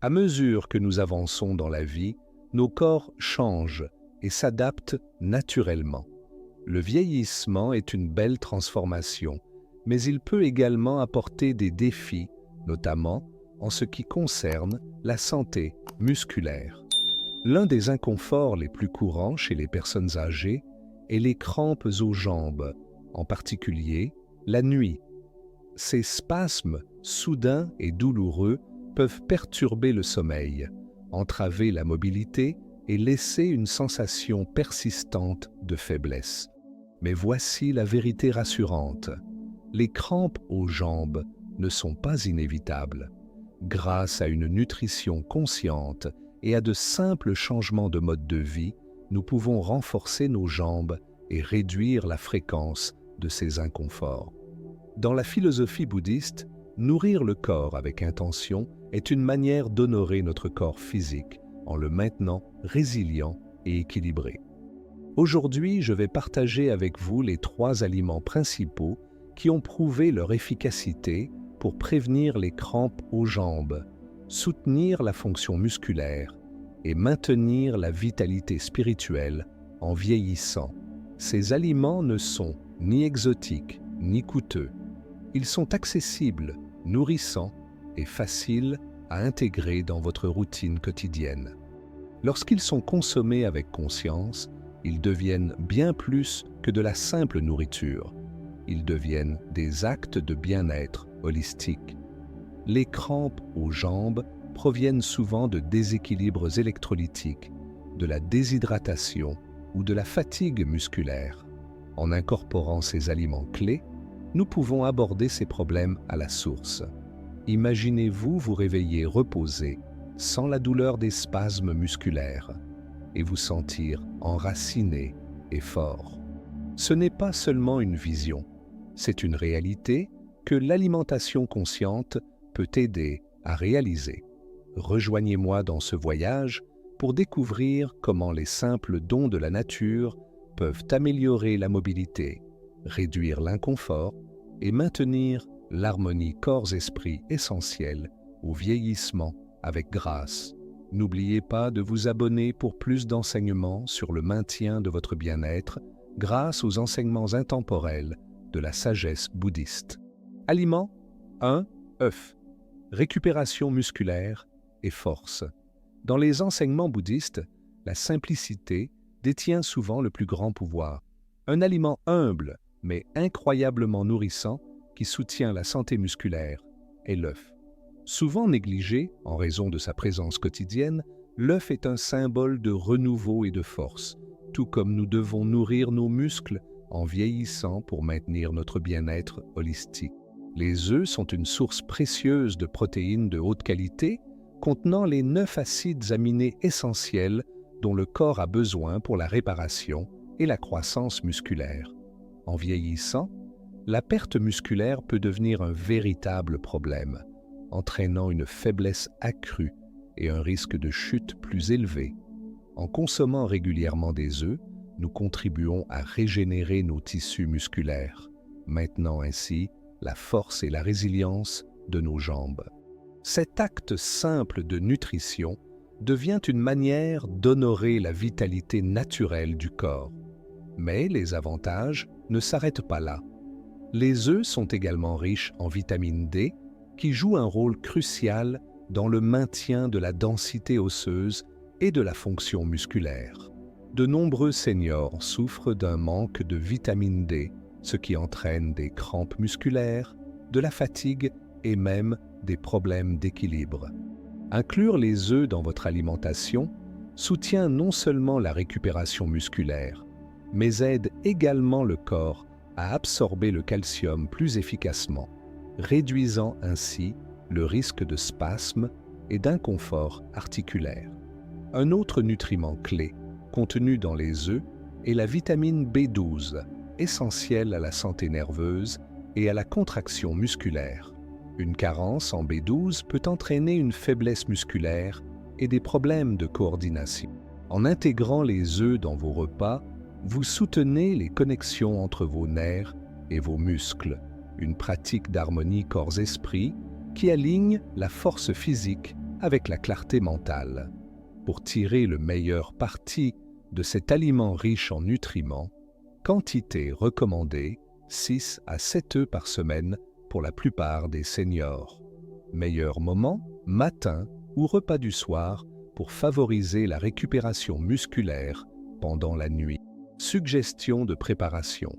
À mesure que nous avançons dans la vie, nos corps changent et s'adaptent naturellement. Le vieillissement est une belle transformation, mais il peut également apporter des défis, notamment en ce qui concerne la santé musculaire. L'un des inconforts les plus courants chez les personnes âgées est les crampes aux jambes, en particulier la nuit. Ces spasmes soudains et douloureux peuvent perturber le sommeil, entraver la mobilité et laisser une sensation persistante de faiblesse. Mais voici la vérité rassurante. Les crampes aux jambes ne sont pas inévitables. Grâce à une nutrition consciente et à de simples changements de mode de vie, nous pouvons renforcer nos jambes et réduire la fréquence de ces inconforts. Dans la philosophie bouddhiste, nourrir le corps avec intention est une manière d'honorer notre corps physique en le maintenant résilient et équilibré. Aujourd'hui, je vais partager avec vous les 3 aliments principaux qui ont prouvé leur efficacité pour prévenir les crampes aux jambes, soutenir la fonction musculaire et maintenir la vitalité spirituelle en vieillissant. Ces aliments ne sont ni exotiques ni coûteux. Ils sont accessibles, nourrissants et faciles à intégrer dans votre routine quotidienne. Lorsqu'ils sont consommés avec conscience, ils deviennent bien plus que de la simple nourriture. Ils deviennent des actes de bien-être holistique. Les crampes aux jambes proviennent souvent de déséquilibres électrolytiques, de la déshydratation ou de la fatigue musculaire. En incorporant ces aliments clés, nous pouvons aborder ces problèmes à la source. Imaginez-vous vous réveiller reposé, sans la douleur des spasmes musculaires, et vous sentir enraciné et fort. Ce n'est pas seulement une vision, c'est une réalité que l'alimentation consciente peut aider à réaliser. Rejoignez-moi dans ce voyage pour découvrir comment les simples dons de la nature peuvent améliorer la mobilité, réduire l'inconfort et maintenir l'harmonie corps-esprit essentielle au vieillissement avec grâce. N'oubliez pas de vous abonner pour plus d'enseignements sur le maintien de votre bien-être grâce aux enseignements intemporels de la sagesse bouddhiste. Aliments 1. œuf. Récupération musculaire et force. Dans les enseignements bouddhistes, la simplicité détient souvent le plus grand pouvoir. Un aliment humble, mais incroyablement nourrissant, qui soutient la santé musculaire, est l'œuf. Souvent négligé en raison de sa présence quotidienne, l'œuf est un symbole de renouveau et de force, tout comme nous devons nourrir nos muscles en vieillissant pour maintenir notre bien-être holistique. Les œufs sont une source précieuse de protéines de haute qualité, contenant les 9 acides aminés essentiels dont le corps a besoin pour la réparation et la croissance musculaire. En vieillissant, la perte musculaire peut devenir un véritable problème, entraînant une faiblesse accrue et un risque de chute plus élevé. En consommant régulièrement des œufs, nous contribuons à régénérer nos tissus musculaires, maintenant ainsi la force et la résilience de nos jambes. Cet acte simple de nutrition devient une manière d'honorer la vitalité naturelle du corps. Mais les avantages ne s'arrêtent pas là. Les œufs sont également riches en vitamine D, qui joue un rôle crucial dans le maintien de la densité osseuse et de la fonction musculaire. De nombreux seniors souffrent d'un manque de vitamine D, ce qui entraîne des crampes musculaires, de la fatigue et même des problèmes d'équilibre. Inclure les œufs dans votre alimentation soutient non seulement la récupération musculaire, mais aide également le corps à absorber le calcium plus efficacement, réduisant ainsi le risque de spasmes et d'inconfort articulaire. Un autre nutriment clé contenu dans les œufs est la vitamine B12, essentielle à la santé nerveuse et à la contraction musculaire. Une carence en B12 peut entraîner une faiblesse musculaire et des problèmes de coordination. En intégrant les œufs dans vos repas, vous soutenez les connexions entre vos nerfs et vos muscles, une pratique d'harmonie corps-esprit qui aligne la force physique avec la clarté mentale. Pour tirer le meilleur parti de cet aliment riche en nutriments, quantité recommandée 6 à 7 œufs par semaine pour la plupart des seniors. Meilleur moment, matin ou repas du soir pour favoriser la récupération musculaire pendant la nuit. Suggestion de préparation.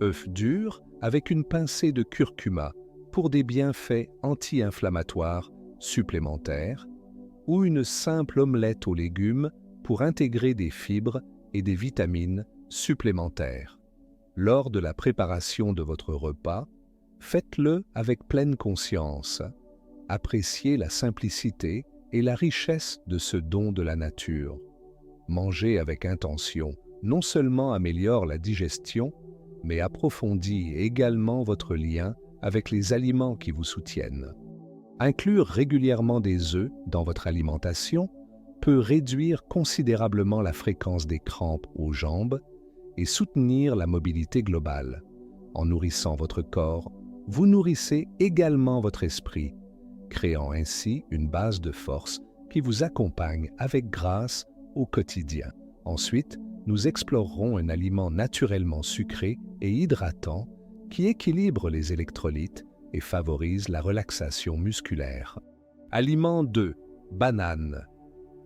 Œufs durs avec une pincée de curcuma pour des bienfaits anti-inflammatoires supplémentaires, ou une simple omelette aux légumes pour intégrer des fibres et des vitamines supplémentaires. Lors de la préparation de votre repas, faites-le avec pleine conscience. Appréciez la simplicité et la richesse de ce don de la nature. Manger avec intention non seulement améliore la digestion, mais approfondit également votre lien avec les aliments qui vous soutiennent. Inclure régulièrement des œufs dans votre alimentation peut réduire considérablement la fréquence des crampes aux jambes et soutenir la mobilité globale. En nourrissant votre corps, vous nourrissez également votre esprit, créant ainsi une base de force qui vous accompagne avec grâce au quotidien. Ensuite, nous explorerons un aliment naturellement sucré et hydratant qui équilibre les électrolytes et favorise la relaxation musculaire. Aliment 2. Banane.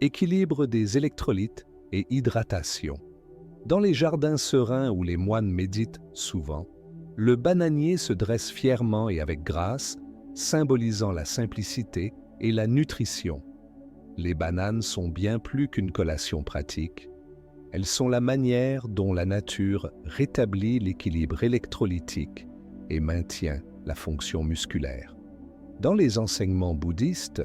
Équilibre des électrolytes et hydratation. Dans les jardins sereins où les moines méditent souvent, le bananier se dresse fièrement et avec grâce, symbolisant la simplicité et la nutrition. Les bananes sont bien plus qu'une collation pratique. Elles sont la manière dont la nature rétablit l'équilibre électrolytique et maintient la fonction musculaire. Dans les enseignements bouddhistes,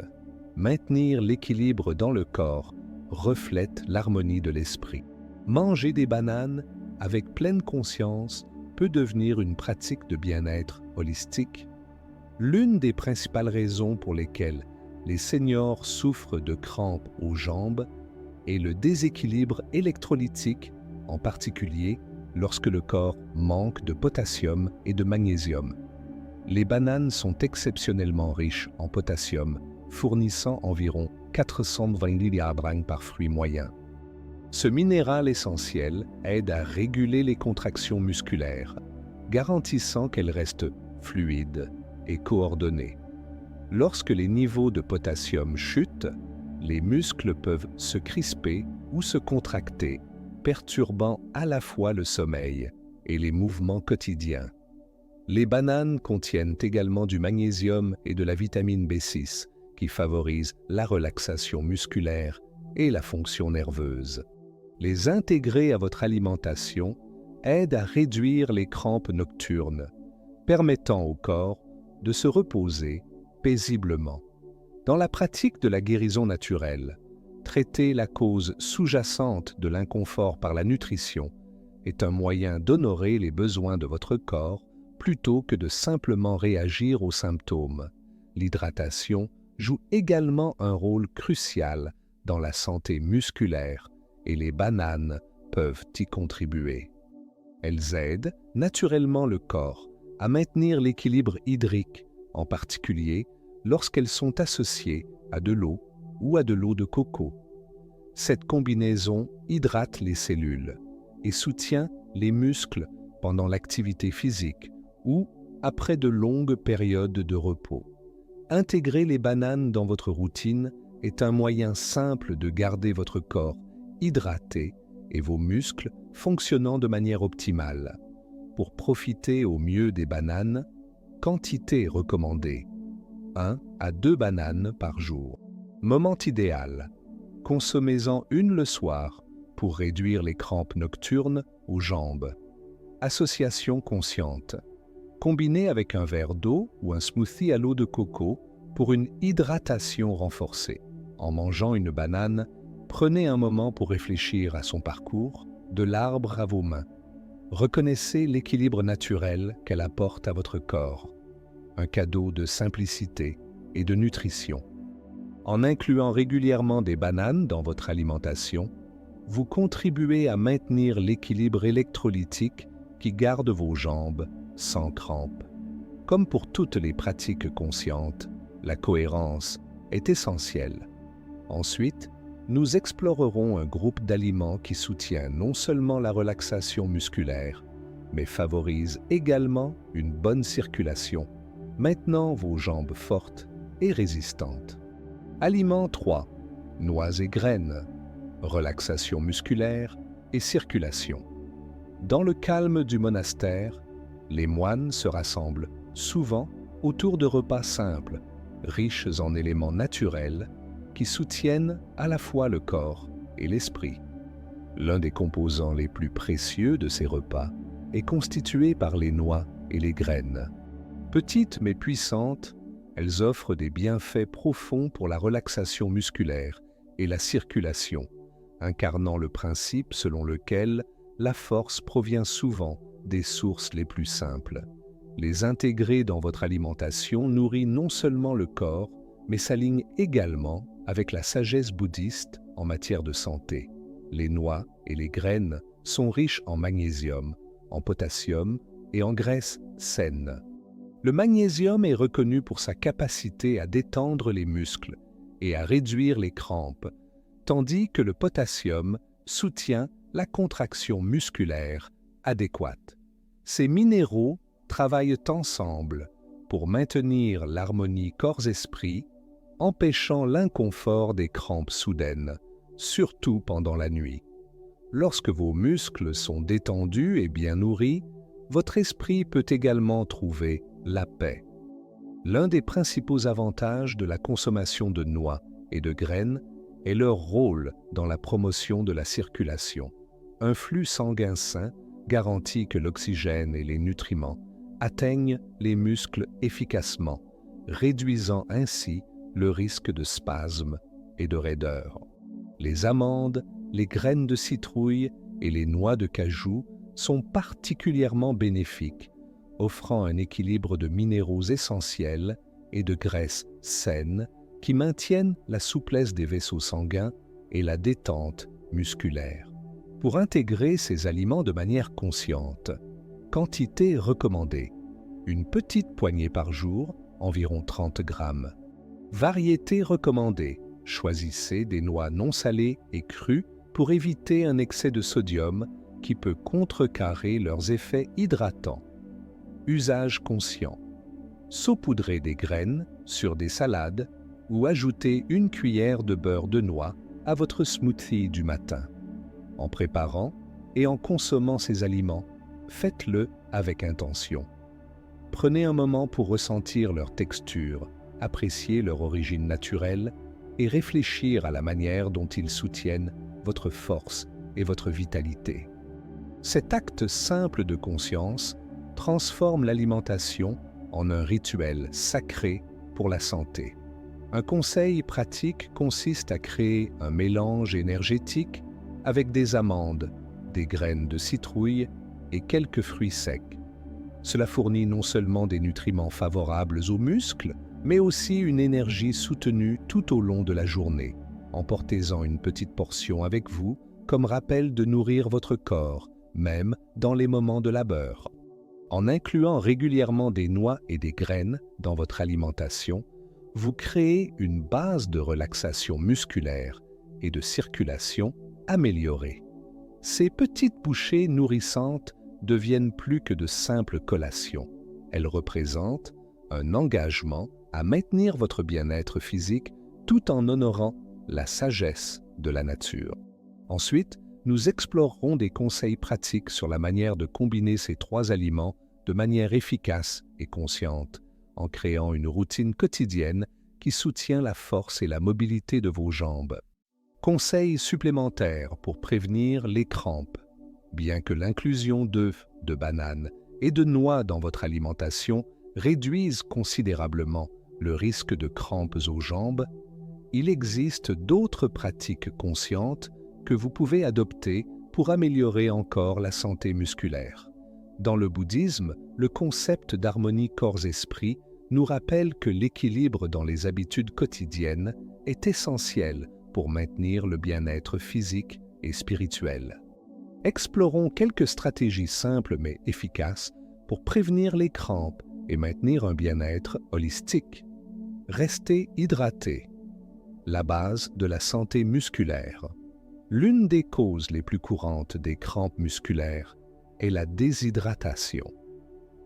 maintenir l'équilibre dans le corps reflète l'harmonie de l'esprit. Manger des bananes avec pleine conscience peut devenir une pratique de bien-être holistique. L'une des principales raisons pour lesquelles les seniors souffrent de crampes aux jambes est le déséquilibre électrolytique, en particulier lorsque le corps manque de potassium et de magnésium. Les bananes sont exceptionnellement riches en potassium, fournissant environ 420 mg par fruit moyen. Ce minéral essentiel aide à réguler les contractions musculaires, garantissant qu'elles restent fluides et coordonnées. Lorsque les niveaux de potassium chutent, les muscles peuvent se crisper ou se contracter, perturbant à la fois le sommeil et les mouvements quotidiens. Les bananes contiennent également du magnésium et de la vitamine B6 qui favorisent la relaxation musculaire et la fonction nerveuse. Les intégrer à votre alimentation aide à réduire les crampes nocturnes, permettant au corps de se reposer paisiblement. Dans la pratique de la guérison naturelle, traiter la cause sous-jacente de l'inconfort par la nutrition est un moyen d'honorer les besoins de votre corps plutôt que de simplement réagir aux symptômes. L'hydratation joue également un rôle crucial dans la santé musculaire et les bananes peuvent y contribuer. Elles aident naturellement le corps à maintenir l'équilibre hydrique, en particulier lorsqu'elles sont associées à de l'eau ou à de l'eau de coco. Cette combinaison hydrate les cellules et soutient les muscles pendant l'activité physique ou après de longues périodes de repos. Intégrer les bananes dans votre routine est un moyen simple de garder votre corps hydraté et vos muscles fonctionnant de manière optimale. Pour profiter au mieux des bananes, quantité recommandée 1 à 2 bananes par jour. Moment idéal. Consommez-en une le soir pour réduire les crampes nocturnes aux jambes. Association consciente. Combinez avec un verre d'eau ou un smoothie à l'eau de coco pour une hydratation renforcée. En mangeant une banane, prenez un moment pour réfléchir à son parcours, de l'arbre à vos mains. Reconnaissez l'équilibre naturel qu'elle apporte à votre corps, un cadeau de simplicité et de nutrition. En incluant régulièrement des bananes dans votre alimentation, vous contribuez à maintenir l'équilibre électrolytique qui garde vos jambes sans crampes. Comme pour toutes les pratiques conscientes, la cohérence est essentiel. Ensuite, nous explorerons un groupe d'aliments qui soutient non seulement la relaxation musculaire, mais favorise également une bonne circulation, maintenant vos jambes fortes et résistantes. Aliment 3. Noix et graines, relaxation musculaire et circulation. Dans le calme du monastère, les moines se rassemblent souvent autour de repas simples, riches en éléments naturels qui soutiennent à la fois le corps et l'esprit. L'un des composants les plus précieux de ces repas est constitué par les noix et les graines. Petites mais puissantes, elles offrent des bienfaits profonds pour la relaxation musculaire et la circulation, incarnant le principe selon lequel la force provient souvent des sources les plus simples. Les intégrer dans votre alimentation nourrit non seulement le corps, mais s'aligne également avec la sagesse bouddhiste en matière de santé. Les noix et les graines sont riches en magnésium, en potassium et en graisses saines. Le magnésium est reconnu pour sa capacité à détendre les muscles et à réduire les crampes, tandis que le potassium soutient la contraction musculaire adéquate. Ces minéraux travaillent ensemble pour maintenir l'harmonie corps-esprit, empêchant l'inconfort des crampes soudaines, surtout pendant la nuit. Lorsque vos muscles sont détendus et bien nourris, votre esprit peut également trouver la paix. L'un des principaux avantages de la consommation de noix et de graines est leur rôle dans la promotion de la circulation. Un flux sanguin sain garantit que l'oxygène et les nutriments atteignent les muscles efficacement, réduisant ainsi le risque de spasmes et de raideur. Les amandes, les graines de citrouille et les noix de cajou sont particulièrement bénéfiques, offrant un équilibre de minéraux essentiels et de graisses saines qui maintiennent la souplesse des vaisseaux sanguins et la détente musculaire. Pour intégrer ces aliments de manière consciente, quantité recommandée, une petite poignée par jour, environ 30 grammes. Variété recommandée, choisissez des noix non salées et crues pour éviter un excès de sodium qui peut contrecarrer leurs effets hydratants. Usage conscient. Saupoudrez des graines sur des salades ou ajoutez une cuillère de beurre de noix à votre smoothie du matin. En préparant et en consommant ces aliments, faites-le avec intention. Prenez un moment pour ressentir leur texture, apprécier leur origine naturelle et réfléchir à la manière dont ils soutiennent votre force et votre vitalité. Cet acte simple de conscience transforme l'alimentation en un rituel sacré pour la santé. Un conseil pratique consiste à créer un mélange énergétique avec des amandes, des graines de citrouille et quelques fruits secs. Cela fournit non seulement des nutriments favorables aux muscles, mais aussi une énergie soutenue tout au long de la journée. Emportez-en une petite portion avec vous, comme rappel de nourrir votre corps, même dans les moments de labeur. En incluant régulièrement des noix et des graines dans votre alimentation, vous créez une base de relaxation musculaire et de circulation améliorée. Ces petites bouchées nourrissantes deviennent plus que de simples collations. Elles représentent un engagement à maintenir votre bien-être physique tout en honorant la sagesse de la nature. Ensuite, nous explorerons des conseils pratiques sur la manière de combiner ces 3 aliments de manière efficace et consciente, en créant une routine quotidienne qui soutient la force et la mobilité de vos jambes. Conseils supplémentaires pour prévenir les crampes. Bien que l'inclusion d'œufs, de bananes et de noix dans votre alimentation réduise considérablement le risque de crampes aux jambes, il existe d'autres pratiques conscientes que vous pouvez adopter pour améliorer encore la santé musculaire. Dans le bouddhisme, le concept d'harmonie corps-esprit nous rappelle que l'équilibre dans les habitudes quotidiennes est essentiel pour maintenir le bien-être physique et spirituel. Explorons quelques stratégies simples mais efficaces pour prévenir les crampes et maintenir un bien-être holistique. Restez hydraté. la base de la santé musculaire. L'une des causes les plus courantes des crampes musculaires est la déshydratation.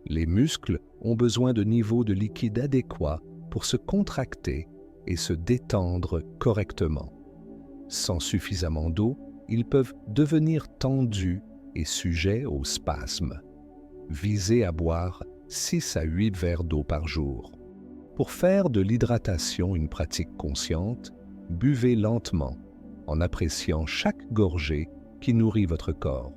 Les muscles ont besoin de niveaux de liquide adéquats pour se contracter et se détendre correctement. Sans suffisamment d'eau, ils peuvent devenir tendus et sujets aux spasmes. Visez à boire 6 à 8 verres d'eau par jour. Pour faire de l'hydratation une pratique consciente, buvez lentement, en appréciant chaque gorgée qui nourrit votre corps.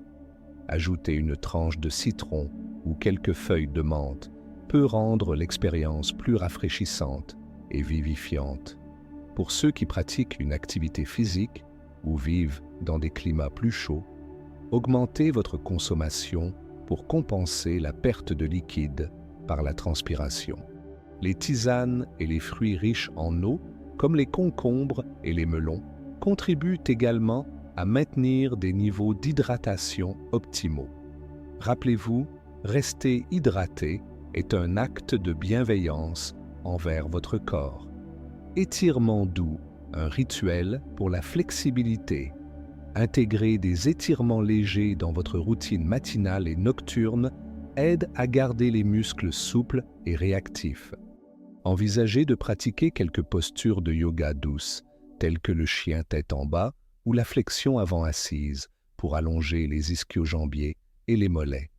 Ajouter une tranche de citron ou quelques feuilles de menthe peut rendre l'expérience plus rafraîchissante et vivifiante. Pour ceux qui pratiquent une activité physique ou vivent dans des climats plus chauds, augmentez votre consommation pour compenser la perte de liquide par la transpiration. Les tisanes et les fruits riches en eau, comme les concombres et les melons, contribuent également à maintenir des niveaux d'hydratation optimaux. Rappelez-vous, rester hydraté est un acte de bienveillance envers votre corps. Étirement doux, un rituel pour la flexibilité. Intégrer des étirements légers dans votre routine matinale et nocturne aide à garder les muscles souples et réactifs. Envisagez de pratiquer quelques postures de yoga douces, telles que le chien tête en bas ou la flexion avant-assise, pour allonger les ischio-jambiers et les mollets.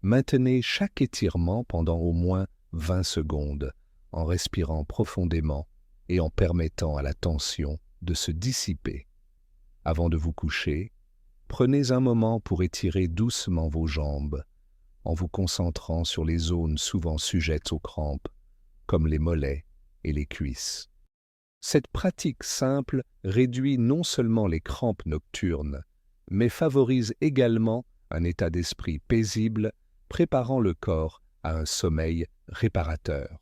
Maintenez chaque étirement pendant au moins 20 secondes, en respirant profondément et en permettant à la tension de se dissiper. Avant de vous coucher, prenez un moment pour étirer doucement vos jambes, en vous concentrant sur les zones souvent sujettes aux crampes, comme les mollets et les cuisses. Cette pratique simple réduit non seulement les crampes nocturnes, mais favorise également un état d'esprit paisible, préparant le corps à un sommeil réparateur.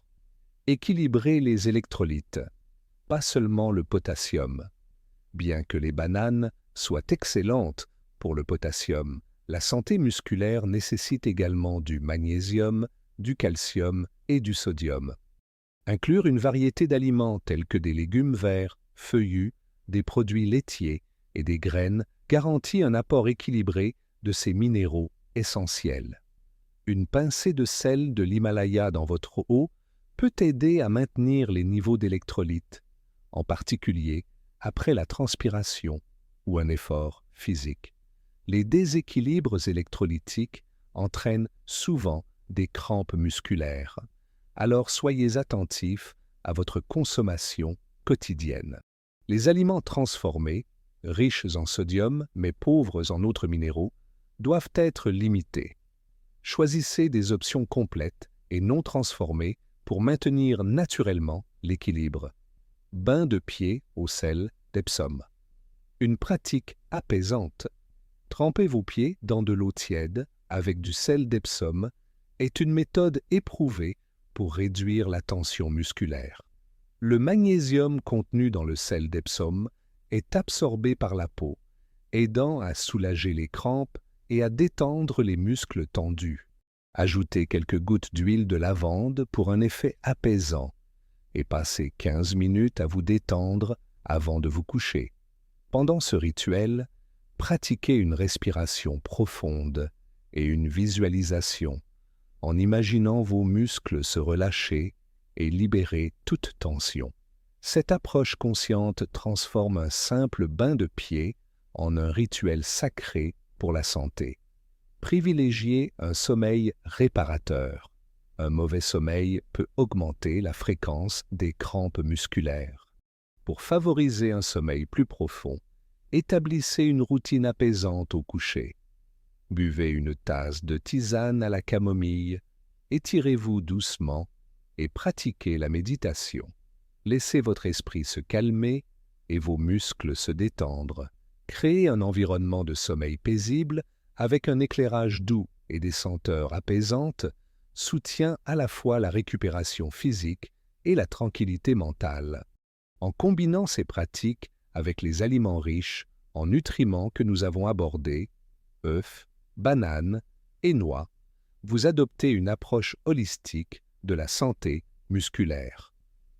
Équilibrez les électrolytes, pas seulement le potassium. Bien que les bananes soient excellentes pour le potassium, la santé musculaire nécessite également du magnésium, du calcium et du sodium. Inclure une variété d'aliments tels que des légumes verts, feuillus, des produits laitiers et des graines garantit un apport équilibré de ces minéraux essentiels. Une pincée de sel de l'Himalaya dans votre eau peut aider à maintenir les niveaux d'électrolytes, en particulier après la transpiration ou un effort physique. Les déséquilibres électrolytiques entraînent souvent des crampes musculaires. Alors soyez attentifs à votre consommation quotidienne. Les aliments transformés, riches en sodium mais pauvres en autres minéraux, doivent être limités. Choisissez des options complètes et non transformées pour maintenir naturellement l'équilibre. Bain de pied au sel d'Epsom. Une pratique apaisante. Trempez vos pieds dans de l'eau tiède avec du sel d'Epsom est une méthode éprouvée pour réduire la tension musculaire. Le magnésium contenu dans le sel d'Epsom est absorbé par la peau, aidant à soulager les crampes et à détendre les muscles tendus. Ajoutez quelques gouttes d'huile de lavande pour un effet apaisant et passez 15 minutes à vous détendre avant de vous coucher. Pendant ce rituel, pratiquez une respiration profonde et une visualisation en imaginant vos muscles se relâcher et libérer toute tension. Cette approche consciente transforme un simple bain de pied en un rituel sacré pour la santé. Privilégiez un sommeil réparateur. Un mauvais sommeil peut augmenter la fréquence des crampes musculaires. Pour favoriser un sommeil plus profond, établissez une routine apaisante au coucher. Buvez une tasse de tisane à la camomille, étirez-vous doucement et pratiquez la méditation. Laissez votre esprit se calmer et vos muscles se détendre. Créez un environnement de sommeil paisible avec un éclairage doux et des senteurs apaisantes soutient à la fois la récupération physique et la tranquillité mentale. En combinant ces pratiques avec les aliments riches en nutriments que nous avons abordés, œufs, bananes et noix, vous adoptez une approche holistique de la santé musculaire.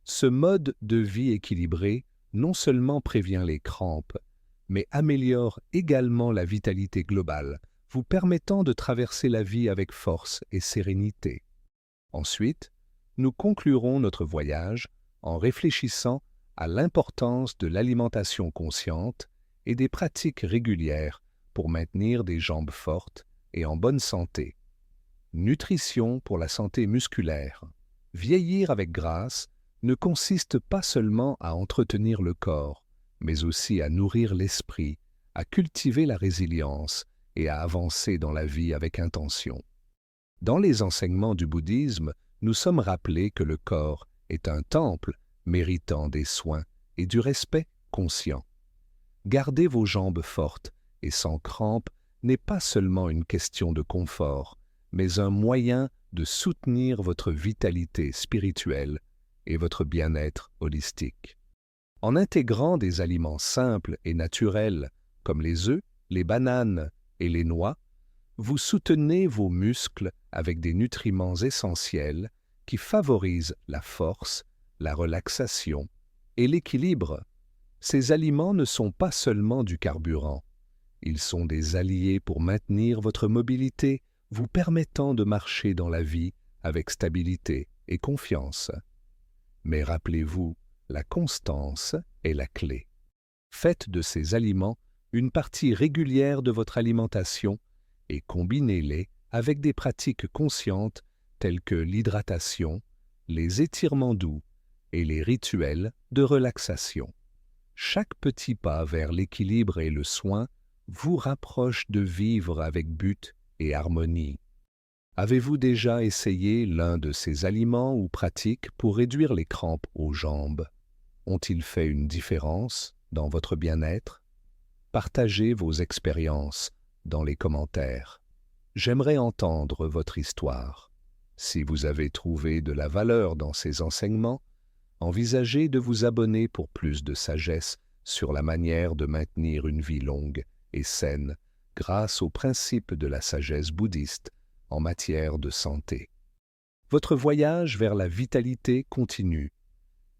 Ce mode de vie équilibré non seulement prévient les crampes, mais améliore également la vitalité globale, vous permettant de traverser la vie avec force et sérénité. Ensuite, nous conclurons notre voyage en réfléchissant à l'importance de l'alimentation consciente et des pratiques régulières pour maintenir des jambes fortes et en bonne santé. Nutrition pour la santé musculaire. Vieillir avec grâce ne consiste pas seulement à entretenir le corps, mais aussi à nourrir l'esprit, à cultiver la résilience et à avancer dans la vie avec intention. Dans les enseignements du bouddhisme, nous sommes rappelés que le corps est un temple méritant des soins et du respect conscient. Garder vos jambes fortes et sans crampes n'est pas seulement une question de confort, mais un moyen de soutenir votre vitalité spirituelle et votre bien-être holistique. En intégrant des aliments simples et naturels comme les œufs, les bananes et les noix, vous soutenez vos muscles avec des nutriments essentiels qui favorisent la force, la relaxation et l'équilibre. Ces aliments ne sont pas seulement du carburant, ils sont des alliés pour maintenir votre mobilité, vous permettant de marcher dans la vie avec stabilité et confiance. Mais rappelez-vous, la constance est la clé. Faites de ces aliments une partie régulière de votre alimentation et combinez-les avec des pratiques conscientes telles que l'hydratation, les étirements doux et les rituels de relaxation. Chaque petit pas vers l'équilibre et le soin vous rapproche de vivre avec but et harmonie. Avez-vous déjà essayé l'un de ces aliments ou pratiques pour réduire les crampes aux jambes? Ont-ils fait une différence dans votre bien-être? Partagez vos expériences dans les commentaires. J'aimerais entendre votre histoire. Si vous avez trouvé de la valeur dans ces enseignements, envisagez de vous abonner pour plus de sagesse sur la manière de maintenir une vie longue et saine grâce aux principes de la sagesse bouddhiste en matière de santé. Votre voyage vers la vitalité continue.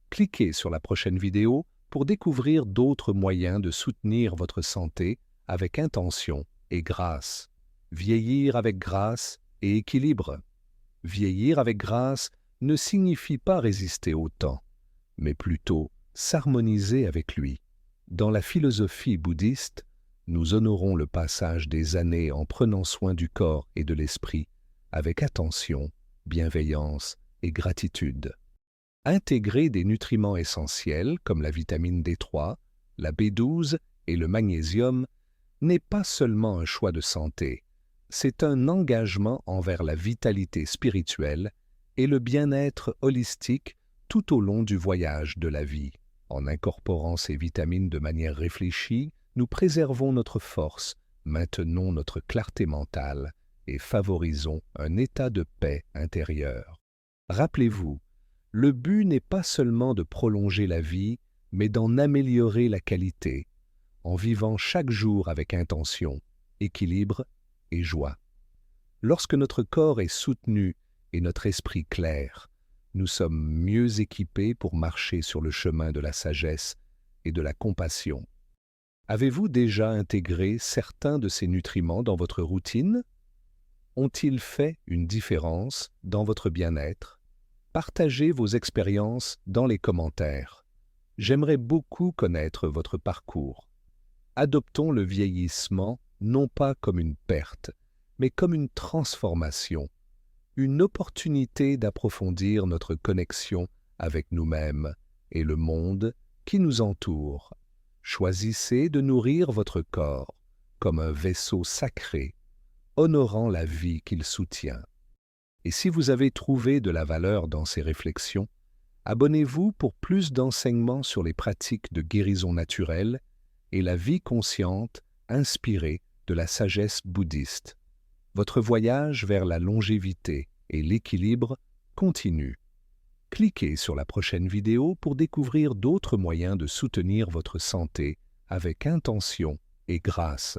Cliquez sur la prochaine vidéo pour découvrir d'autres moyens de soutenir votre santé avec intention et grâce. Vieillir avec grâce et équilibre. Vieillir avec grâce ne signifie pas résister au temps, mais plutôt s'harmoniser avec lui. Dans la philosophie bouddhiste, nous honorons le passage des années en prenant soin du corps et de l'esprit avec attention, bienveillance et gratitude. Intégrer des nutriments essentiels comme la vitamine D3, la B12 et le magnésium n'est pas seulement un choix de santé, c'est un engagement envers la vitalité spirituelle et le bien-être holistique tout au long du voyage de la vie. En incorporant ces vitamines de manière réfléchie, nous préservons notre force, maintenons notre clarté mentale et favorisons un état de paix intérieure. Rappelez-vous, le but n'est pas seulement de prolonger la vie, mais d'en améliorer la qualité, en vivant chaque jour avec intention, équilibre et joie. Lorsque notre corps est soutenu et notre esprit clair, nous sommes mieux équipés pour marcher sur le chemin de la sagesse et de la compassion. Avez-vous déjà intégré certains de ces nutriments dans votre routine? Ont-ils fait une différence dans votre bien-être? Partagez vos expériences dans les commentaires. J'aimerais beaucoup connaître votre parcours. Adoptons le vieillissement non pas comme une perte, mais comme une transformation, une opportunité d'approfondir notre connexion avec nous-mêmes et le monde qui nous entoure. Choisissez de nourrir votre corps comme un vaisseau sacré, honorant la vie qu'il soutient. Et si vous avez trouvé de la valeur dans ces réflexions, abonnez-vous pour plus d'enseignements sur les pratiques de guérison naturelle et la vie consciente inspirée de la sagesse bouddhiste. Votre voyage vers la longévité et l'équilibre continue. Cliquez sur la prochaine vidéo pour découvrir d'autres moyens de soutenir votre santé avec intention et grâce.